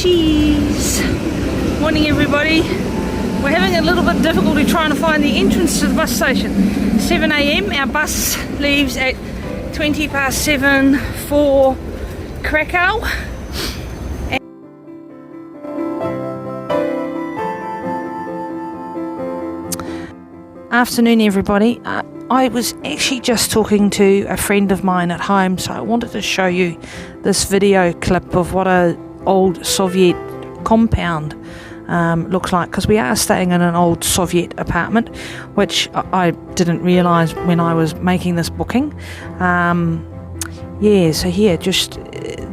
Cheese! Morning everybody. We're having a little bit of difficulty trying to find the entrance to the bus station. 7 a.m. Our bus leaves at 7:20 for Krakow. Afternoon everybody. I was actually just talking to a friend of mine at home, so I wanted to show you this video clip of what a old Soviet compound looks like, because we are staying in an old Soviet apartment, which I didn't realise when I was making this booking. Yeah, so here, just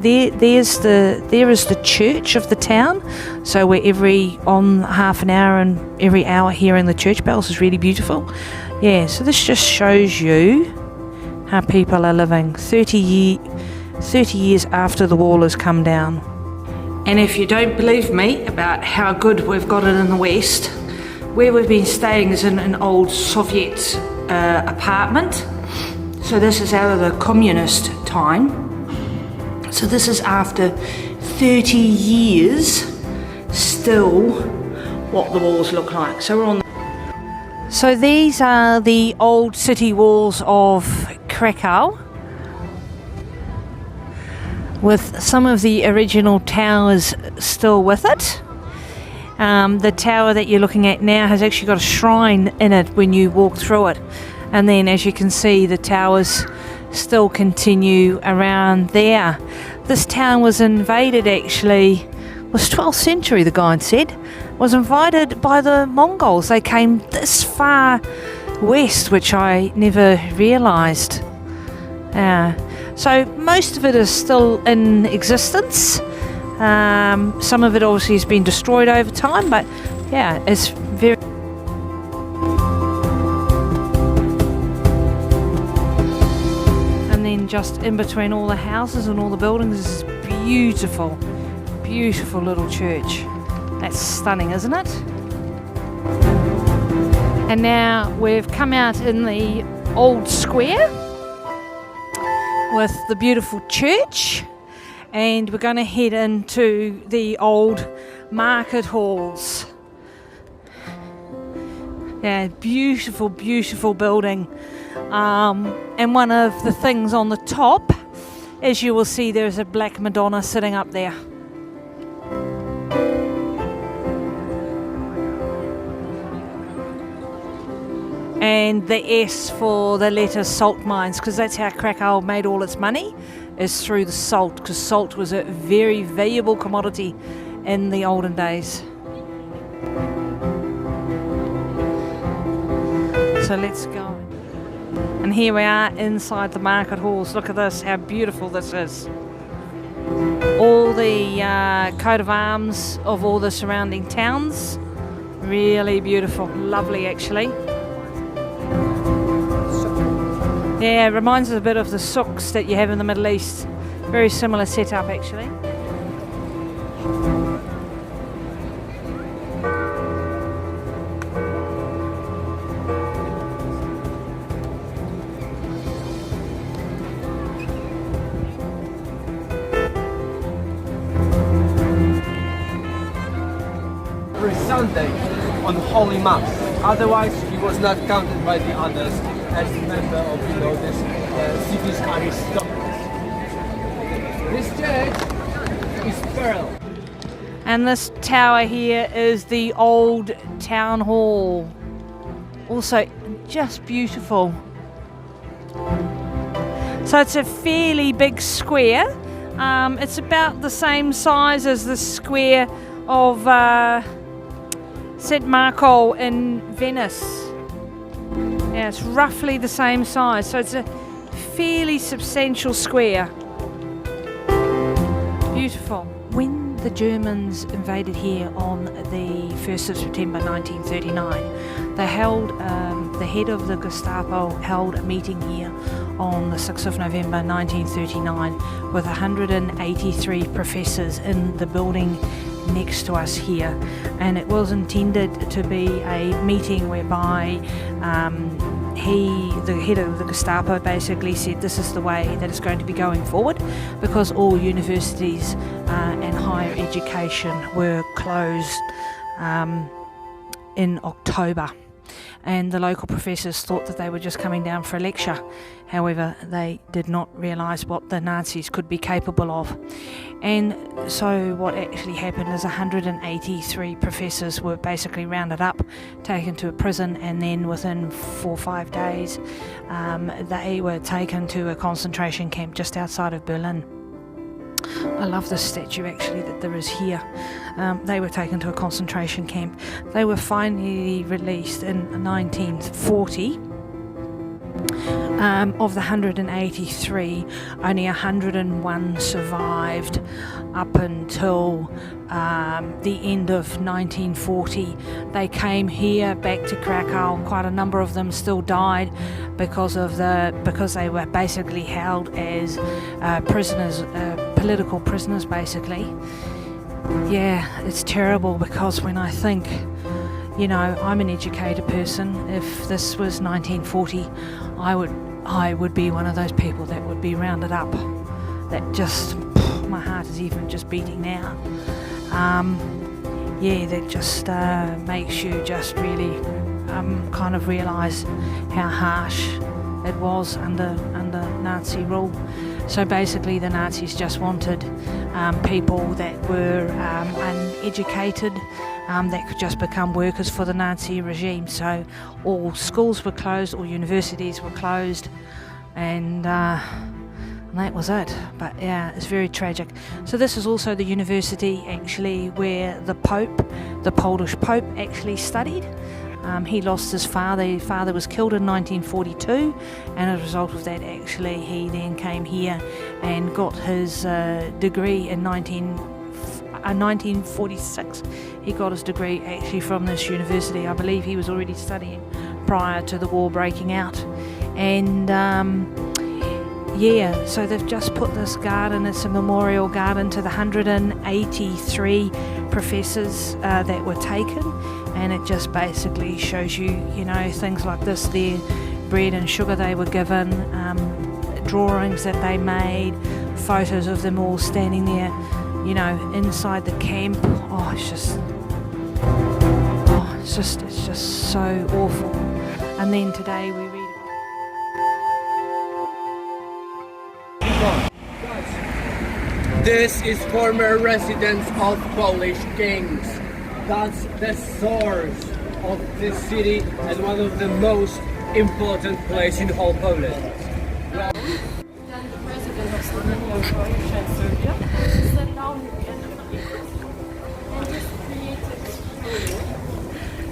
there is the church of the town. So we're on half an hour and every hour hearing the church bells is really beautiful. Yeah, so this just shows you how people are living 30 years after the wall has come down. And if you don't believe me about how good we've got it in the West, where we've been staying is in an old Soviet apartment. So this is out of the communist time. So this is after 30 years, still what the walls look like. So we're on. So these are the old city walls of Krakow, with some of the original towers still with it. The tower that you're looking at now has actually got a shrine in it when you walk through it. And then as you can see, the towers still continue around there. This town was invaded was 12th century, the guide said, was invaded by the Mongols. They came this far west, which I never realised. So most of it is still in existence. Some of it obviously has been destroyed over time, but yeah, it's very... And then just in between all the houses and all the buildings is this beautiful, beautiful little church. That's stunning, isn't it? And now we've come out in the old square with the beautiful church, and we're going to head into the old market halls. Yeah, beautiful, beautiful building. And one of the things on the top, as you will see, there's a Black Madonna sitting up there. And the S for the letter salt mines, because that's how Krakow made all its money, is through the salt, because salt was a very valuable commodity in the olden days. So let's go. And here we are inside the market halls. Look at this, how beautiful this is. All the coat of arms of all the surrounding towns. Really beautiful, lovely actually. Yeah, it reminds us a bit of the souks that you have in the Middle East. Very similar setup actually. Every Sunday on Holy Mass. Otherwise, he was not counted by the others as a member of, this city's aristocracy. This church is Pearl. And this tower here is the old town hall. Also just beautiful. So it's a fairly big square. It's about the same size as the square of St Marco in Venice. Yeah, it's roughly the same size, so it's a fairly substantial square. Beautiful. When the Germans invaded here on the 1st of September 1939, they held, the head of the Gestapo held a meeting here on the 6th of November 1939 with 183 professors in the building next to us here, and it was intended to be a meeting whereby the head of the Gestapo basically said this is the way that it's going to be going forward, because all universities and higher education were closed in October, and the local professors thought that they were just coming down for a lecture. However, they did not realise what the Nazis could be capable of. And so what actually happened is 183 professors were basically rounded up, taken to a prison, and then within 4 or 5 days they were taken to a concentration camp just outside of Berlin. I love this statue actually that there is here. They were taken to a concentration camp. They were finally released in 1940. Of the 183, only 101 survived up until the end of 1940. They came here back to Krakow. Quite a number of them still died because they were basically held as prisoners, political prisoners basically. Yeah, it's terrible, because when I think, you know, I'm an educated person. If this was 1940, I would be one of those people that would be rounded up. That just, my heart is even just beating now. Yeah, that just makes you just really kind of realise how harsh it was under Nazi rule. So basically the Nazis just wanted people that were uneducated, that could just become workers for the Nazi regime. So all schools were closed, all universities were closed, and that was it. But yeah, it's very tragic. So this is also the university actually where the Pope, the Polish Pope, actually studied. He lost his father. His father was killed in 1942, and as a result of that, actually, he then came here and got his degree in 1946. He got his degree actually from this university. I believe he was already studying prior to the war breaking out. And yeah, so they've just put this garden, it's a memorial garden to the 183 professors that were taken, and it just basically shows you, you know, things like this there, bread and sugar they were given, drawings that they made, photos of them all standing there, you know, inside the camp. Oh, it's just so awful. And then today we read This is former residence of Polish kings. That's the source of this city and one of the most important places in whole Poland.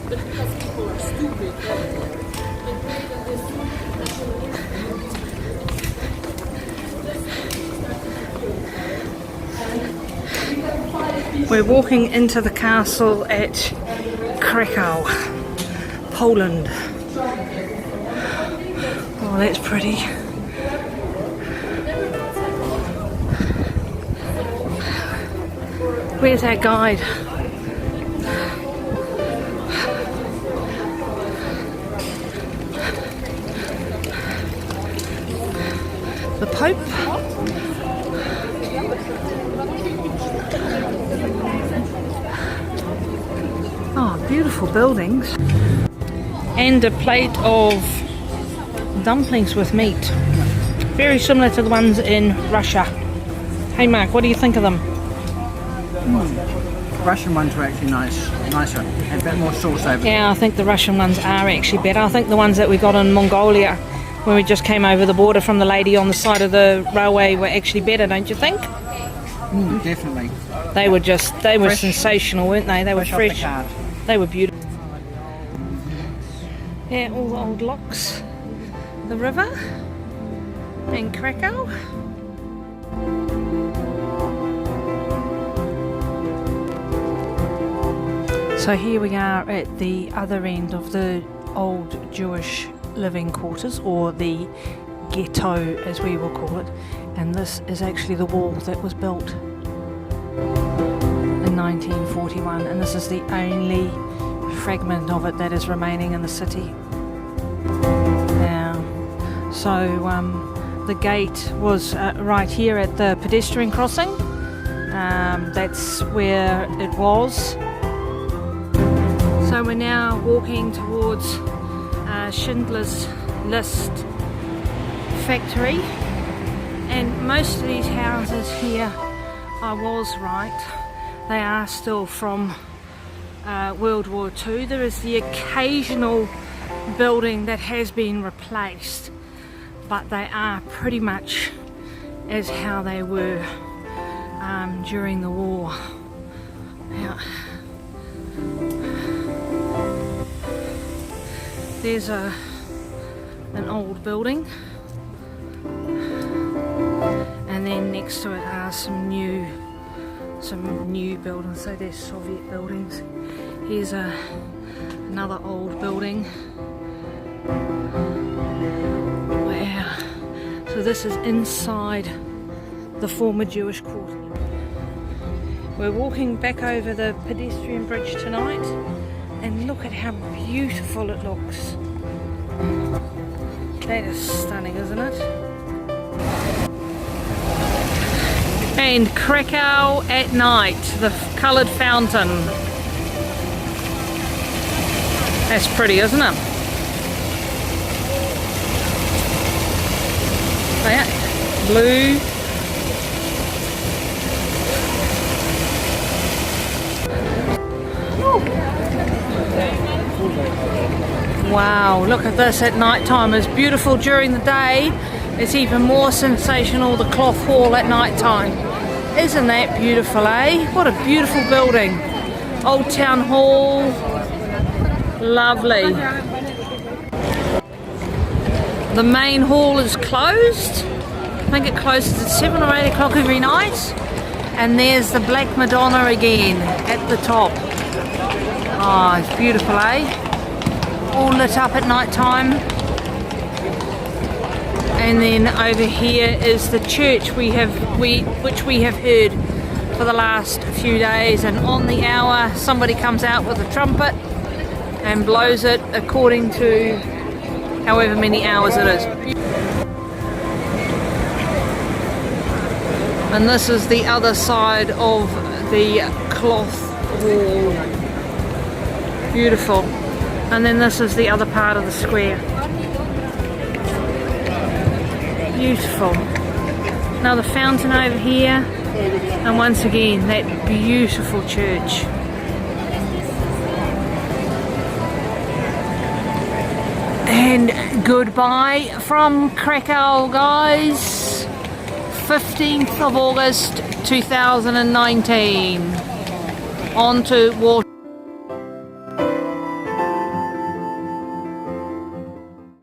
But because people are stupid, they created this We're walking into the castle at Krakow, Poland. Oh, that's pretty. Where's our guide? The Pope. Oh, beautiful buildings. And a plate of dumplings with meat. Very similar to the ones in Russia. Hey Mark, what do you think of them? Russian ones were actually nicer, and a bit more sauce over them. Yeah, I think the Russian ones are actually better. I think the ones that we got in Mongolia when we just came over the border from the lady on the side of the railway were actually better, don't you think? Definitely. They were fresh. Sensational, weren't they? They were fresh. They were beautiful. Yeah, all the old locks. The river in Krakow. So here we are at the other end of the old Jewish living quarters, or the ghetto as we will call it, and this is actually the wall that was built in 1941, and this is the only fragment of it that is remaining in the city. So the gate was right here at the pedestrian crossing. That's where it was. So we're now walking towards Schindler's List factory, and most of these houses here, I was right, they are still from World War II. There is the occasional building that has been replaced, but they are pretty much as how they were during the war. Now, there's an old building, and then next to it are some new buildings. So there's Soviet buildings. Here's another old building. Wow. So this is inside the former Jewish quarter. We're walking back over the pedestrian bridge tonight, and look at how beautiful it looks. That is stunning, isn't it? And Krakow at night, the coloured fountain. That's pretty, isn't it? Yeah, blue. Wow, look at this at night time. It's beautiful during the day. It's even more sensational, the cloth hall at night time. Isn't that beautiful, eh? What a beautiful building. Old Town Hall. Lovely. The main hall is closed. I think it closes at 7 or 8 o'clock every night. And there's the Black Madonna again at the top. Oh, it's beautiful, eh? All lit up at night time. And then over here is the church which we have heard for the last few days, and on the hour somebody comes out with a trumpet and blows it according to however many hours it is. And this is the other side of the cloth wall. Beautiful. And then this is the other part of the square. Beautiful. Another fountain over here, and once again that beautiful church. And goodbye from Krakow, guys. 15th of August 2019. On to Warsaw.